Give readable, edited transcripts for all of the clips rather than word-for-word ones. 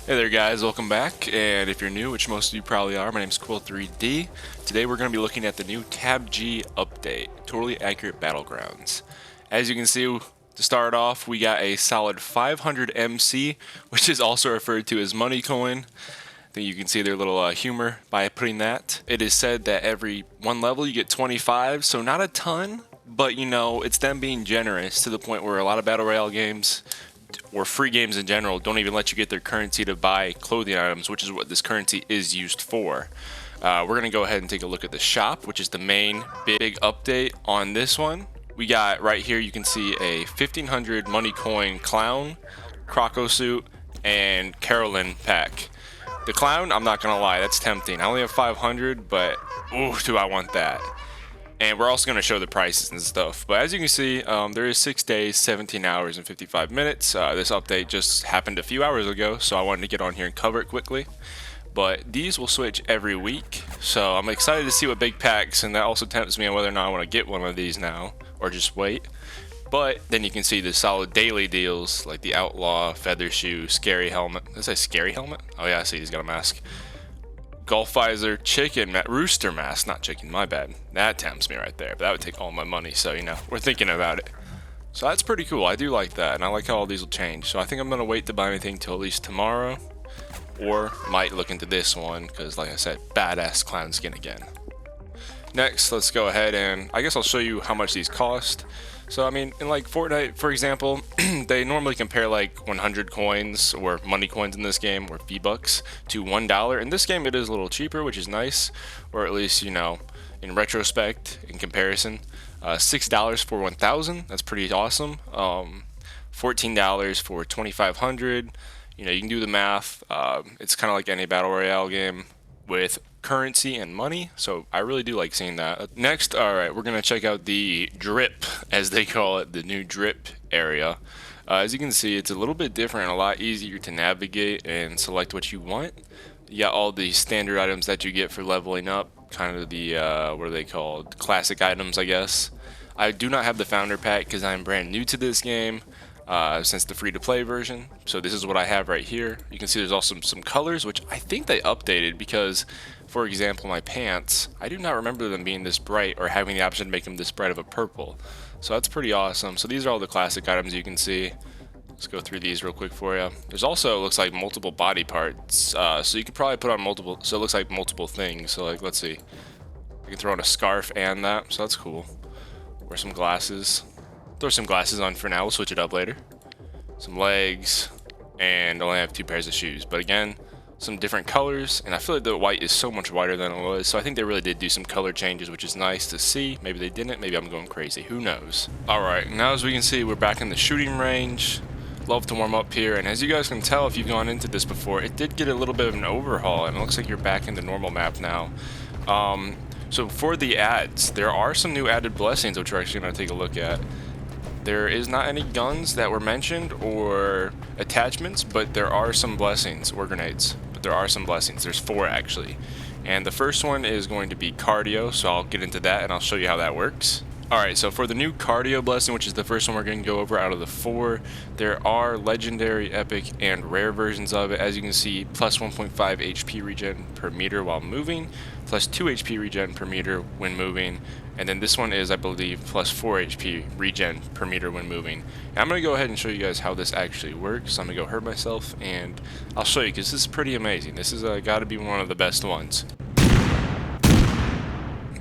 Hey there guys, welcome back, and if you're new, which most of you probably are, my name's Quill3D. Today we're going to be looking at the new Tab G update, Totally Accurate Battlegrounds. As you can see, to start off, we got a solid 500 MC, which is also referred to as money coin. I think you can see their little humor by putting that. It is said that every one level you get 25, so not a ton, but you know, it's them being generous to the point where a lot of Battle Royale games or free games in general don't even let you get their currency to buy clothing items, which is what this currency is used for. We're going to go ahead and take a look at the shop, which is the main big update on this one. We got right here, you can see a 1500 money coin clown, Croco suit, and Carolyn pack. The clown, I'm not going to lie, that's tempting. I only have 500, but ooh, do I want that. And we're also going to show the prices and stuff. But as you can see, there is 6 days, 17 hours, and 55 minutes. This update just happened a few hours ago, so I wanted to get on here and cover it quickly. But these will switch every week, so I'm excited to see what big packs, and that also tempts me on whether or not I want to get one of these now, or just wait. But then you can see the solid daily deals, like the Outlaw, Feather Shoe, Scary Helmet. Did I say Scary Helmet? Oh yeah, I see, he's got a mask. Golf visor, rooster mask, not chicken, my bad. That tempts me right there, but that would take all my money, so you know, we're thinking about it. So that's pretty cool, I do like that, and I like how all these will change. So I think I'm going to wait to buy anything till at least tomorrow, or might look into this one, because like I said, badass clown skin again. Next, let's go ahead and, I guess I'll show you how much these cost. So I mean, in like Fortnite, for example, they normally compare like 100 coins or money coins in this game, or V-Bucks, to $1. In this game, it is a little cheaper, which is nice, or at least, you know, in retrospect, in comparison. $6 for 1,000, that's pretty awesome. $14 for 2,500. You know, you can do the math. It's kind of like any Battle Royale game with currency and money, so I really do like seeing that. Next, alright, we're gonna check out the drip, as they call it, the new drip area. As you can see, it's a little bit different, a lot easier to navigate and select what you want. You got all the standard items that you get for leveling up, kind of the what are they called, classic items, I guess. I do not have the founder pack because I'm brand new to this game, since the free-to-play version. So this is what I have right here. You can see there's also some colors, which I think they updated because, for example, my pants, I do not remember them being this bright or having the option to make them this bright of a purple. So that's pretty awesome. So these are all the classic items you can see. Let's go through these real quick for you. There's also, looks like, multiple body parts. So you could probably put on multiple, so it looks like multiple things. So like, let's see. I can throw on a scarf and that, so that's cool. Wear some glasses. Throw some glasses on for now, we'll switch it up later. Some legs, and only have 2 pairs of shoes. But again, some different colors, and I feel like the white is so much whiter than it was, so I think they really did do some color changes, which is nice to see. Maybe they didn't, maybe I'm going crazy, who knows. Alright, now as we can see, we're back in the shooting range. Love to warm up here, and as you guys can tell if you've gone into this before, it did get a little bit of an overhaul, and it looks like you're back in the normal map now. So for the ads, there are some new added blessings, which we're actually going to take a look at. There is not any guns that were mentioned or attachments, but there are some blessings, or grenades. But there are some blessings. There's 4 actually. And the first one is going to be cardio, so I'll get into that and I'll show you how that works. Alright, so for the new cardio blessing, which is the first one we're going to go over out of the 4, there are legendary, epic, and rare versions of it. As you can see, plus 1.5 HP regen per meter while moving, plus 2 HP regen per meter when moving, and then this one is, I believe, plus 4 HP regen per meter when moving. And I'm going to go ahead and show you guys how this actually works. So I'm going to go hurt myself, and I'll show you, because this is pretty amazing. This is got to be one of the best ones.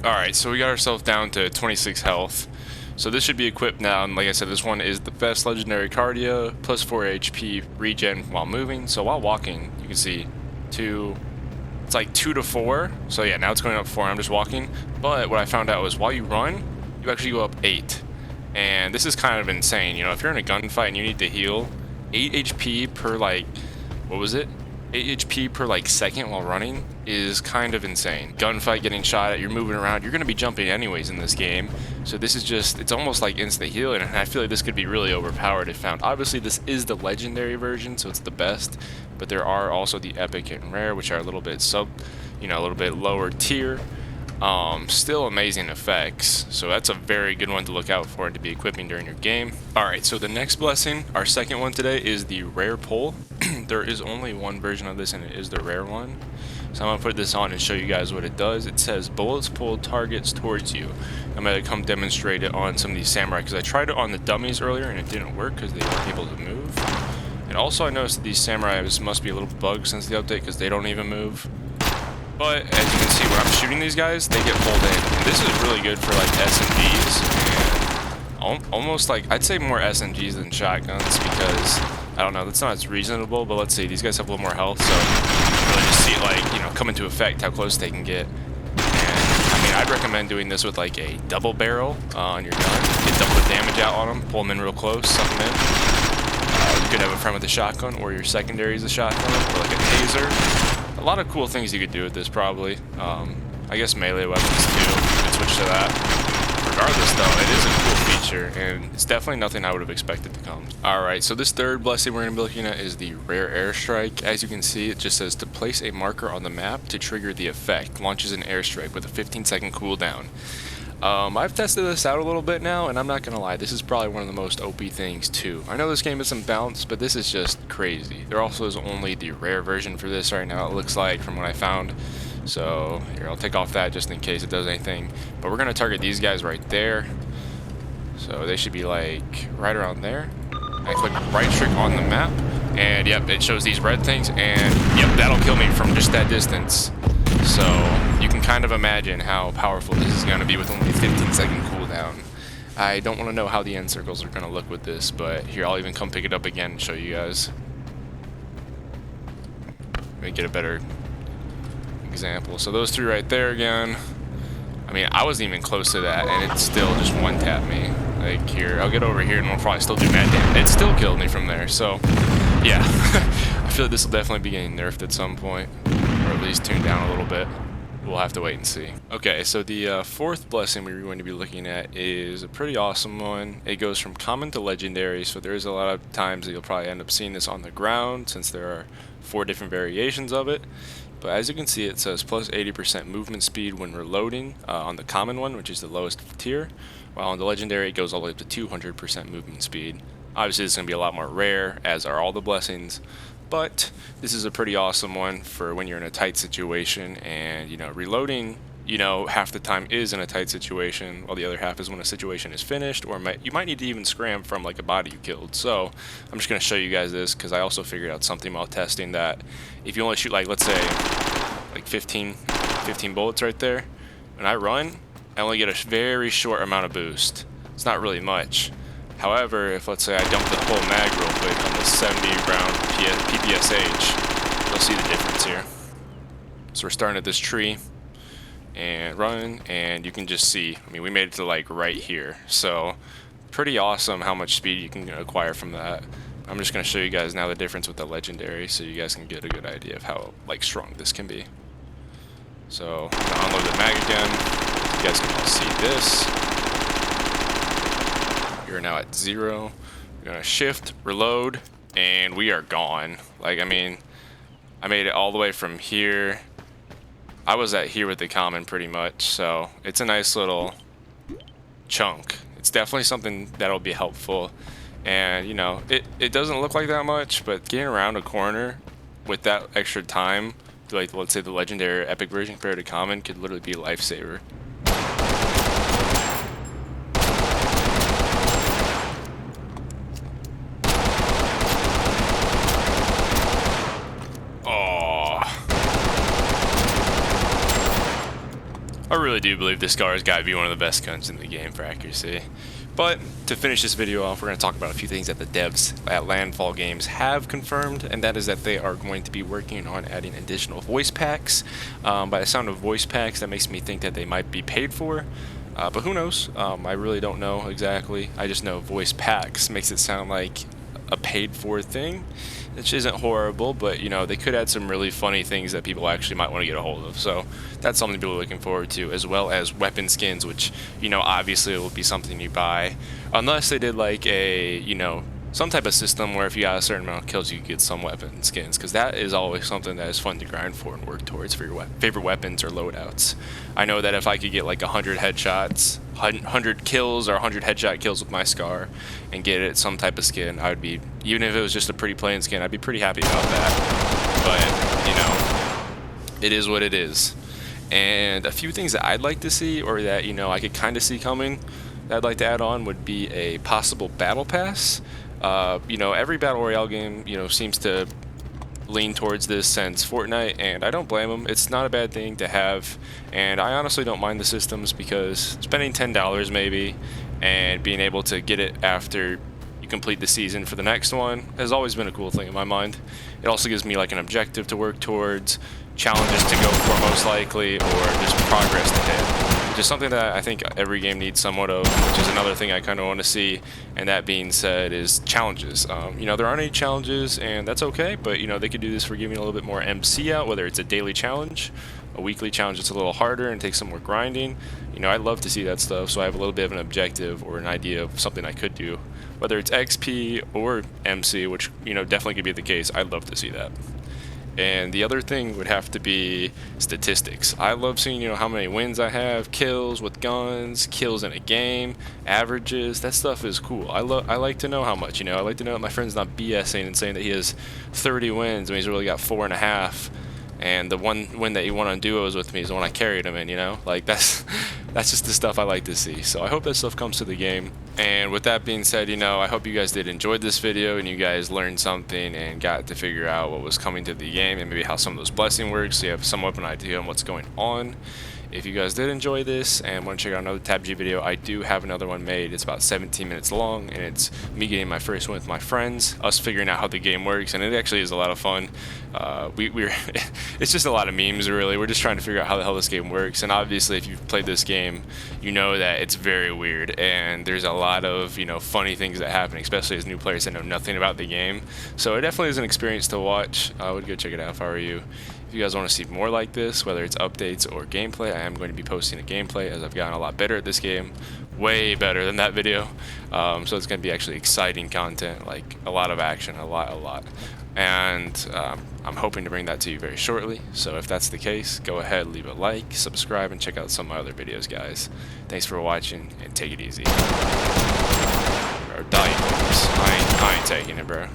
Alright, so we got ourselves down to 26 health. So this should be equipped now, and like I said, this one is the best legendary cardio, plus 4 HP regen while moving. So while walking, you can see it's like 2 to 4. So yeah, now it's going up 4, I'm just walking. But what I found out was while you run, you actually go up 8. And this is kind of insane, you know, if you're in a gunfight and you need to heal, 8 HP per like, what was it? 8 HP per like second while running is kind of insane. Gunfight, getting shot at, you're moving around, you're going to be jumping anyways in this game. So this is just, it's almost like instant healing, and I feel like this could be really overpowered if found. Obviously this is the legendary version, so it's the best, but there are also the epic and rare, which are a little bit a little bit lower tier. Still amazing effects, so that's a very good one to look out for and to be equipping during your game. Alright, so the next blessing, our second one today, is the rare pull. There is only one version of this, and it is the rare one. So I'm going to put this on and show you guys what it does. It says bullets pull targets towards you. I'm going to come demonstrate it on some of these samurai, because I tried it on the dummies earlier and it didn't work because they weren't able to move. And also I noticed that these samurai must be a little bugged since the update, because they don't even move. But as you can see, when I'm shooting these guys, they get pulled in. And this is really good for like SMGs and almost like, I'd say more SMGs than shotguns, because I don't know, that's not as reasonable, but let's see, these guys have a little more health, so you can really just see it like, you know, come into effect how close they can get. And I mean, I'd recommend doing this with like a double barrel on your gun. Get double the damage out on them, pull them in real close, suck them in. You could have a friend with a shotgun, or your secondary is a shotgun, or like a taser. A lot of cool things you could do with this, probably. I guess melee weapons too. You could switch to that. Regardless, though, it is a cool feature, and it's definitely nothing I would have expected to come. Alright, so this third blessing we're going to be looking at is the rare airstrike. As you can see, it just says to place a marker on the map to trigger the effect. Launches an airstrike with a 15-second cooldown. I've tested this out a little bit now, and I'm not gonna lie, this is probably one of the most OP things too. I know this game isn't balanced, but this is just crazy. There also is only the rare version for this right now, it looks like, from what I found. So here, I'll take off that just in case it does anything. But we're gonna target these guys right there. So they should be like right around there. I click right trick on the map, and yep, it shows these red things, and yep, that'll kill me from just that distance. So you can kind of imagine how powerful this is going to be with only a 15-second cooldown. I don't want to know how the end circles are going to look with this, but here, I'll even come pick it up again and show you guys. Let me get a better example. So those three right there again. I mean, I wasn't even close to that, and it still just one-tapped me. Like here, I'll get over here and we'll probably still do mad damage. It still killed me from there, so yeah. I feel like this will definitely be getting nerfed at some point. Or at least tuned down a little bit. We'll have to wait and see. Okay, so the fourth blessing we're going to be looking at is a pretty awesome one. It goes from common to legendary, so there is a lot of times that you'll probably end up seeing this on the ground, since there are 4 different variations of it. But as you can see, it says plus 80% movement speed when reloading on the common one, which is the lowest tier, while on the legendary it goes all the way up to 200% movement speed. Obviously this is going to be a lot more rare, as are all the blessings. But this is a pretty awesome one for when you're in a tight situation, and you know, reloading, you know, half the time is in a tight situation, while the other half is when a situation is finished, or you might need to even scram from like a body you killed. So I'm just going to show you guys this, because I also figured out something while testing, that if you only shoot like, let's say like 15 bullets right there, when I run, I only get a very short amount of boost. It's not really much. However, if let's say I dump the whole mag real quick on the 70 round PPSH, you'll see the difference here. So we're starting at this tree and running, and you can just see, I mean, we made it to like right here. So pretty awesome how much speed you can acquire from that. I'm just going to show you guys now the difference with the legendary, so you guys can get a good idea of how like strong this can be. So I'm gonna unload the mag again. You guys can all see this. We're now at 0. We're gonna shift, reload, and we are gone. Like, I mean, I made it all the way from here. I was at here with the common pretty much, so it's a nice little chunk. It's definitely something that'll be helpful. And you know, it doesn't look like that much, but getting around a corner with that extra time, like let's say the legendary or epic version compared to common, could literally be a lifesaver. I really do believe this car has got to be one of the best guns in the game for accuracy. But to finish this video off, we're going to talk about a few things that the devs at Landfall Games have confirmed, and that is that they are going to be working on adding additional voice packs. By the sound of voice packs, that makes me think that they might be paid for, but who knows? I really don't know exactly. I just know voice packs makes it sound like a paid for thing, which isn't horrible, but you know, they could add some really funny things that people actually might want to get a hold of. So that's something people are looking forward to, as well as weapon skins, which, you know, obviously it will be something you buy, unless they did like a, you know, some type of system where if you got a certain amount of kills, you get some weapon skins, because that is always something that is fun to grind for and work towards for your favorite weapons or loadouts. I know that if I could get like 100 headshots, 100 kills or 100 headshot kills with my Scar and get it some type of skin, I would be, even if it was just a pretty plain skin, I'd be pretty happy about that. But, you know, it is what it is. And a few things that I'd like to see, or that, you know, I could kind of see coming, that I'd like to add on would be a possible battle pass. You know, every battle royale game, you know, seems to lean towards this since Fortnite, and I don't blame them. It's not a bad thing to have, and I honestly don't mind the systems, because spending $10 maybe and being able to get it after you complete the season for the next one has always been a cool thing in my mind. It also gives me like an objective to work towards, challenges to go for most likely, or just progress to hit. Just something that I think every game needs somewhat of, which is another thing I kind of want to see. And that being said, is challenges. You know, there aren't any challenges, and that's okay, but you know, they could do this for giving a little bit more MC out, whether it's a daily challenge, a weekly challenge that's a little harder and takes some more grinding. You know, I'd love to see that stuff, so I have a little bit of an objective or an idea of something I could do, whether it's XP or MC, which, you know, definitely could be the case. I'd love to see that. And the other thing would have to be statistics. I love seeing, you know, how many wins I have, kills with guns, kills in a game, averages. That stuff is cool. I like to know how much, you know. I like to know that my friend's not BSing and saying that he has 30 wins when he's really got 4.5. And the one win that he won on duos with me is the one I carried him in, you know? Like, that's just the stuff I like to see. So I hope that stuff comes to the game. And with that being said, you know, I hope you guys did enjoy this video and you guys learned something and got to figure out what was coming to the game and maybe how some of those blessing works, so you have somewhat of an idea on what's going on. If you guys did enjoy this and want to check out another TabG video, I do have another one made. It's about 17 minutes long, and it's me getting my first win with my friends, us figuring out how the game works, and it actually is a lot of fun. We're it's just a lot of memes, really. We're just trying to figure out how the hell this game works, and obviously if you've played this game, you know that it's very weird, and there's a lot of, you know, funny things that happen, especially as new players that know nothing about the game. So it definitely is an experience to watch. I would go check it out if I were you. If you guys want to see more like this, whether it's updates or gameplay, I am going to be posting a gameplay, as I've gotten a lot better at this game. Way better than that video. So it's going to be actually exciting content, like a lot of action, a lot. And I'm hoping to bring that to you very shortly. So if that's the case, go ahead, leave a like, subscribe, and check out some of my other videos, guys. Thanks for watching, and take it easy. Or dying. I ain't taking it, bro.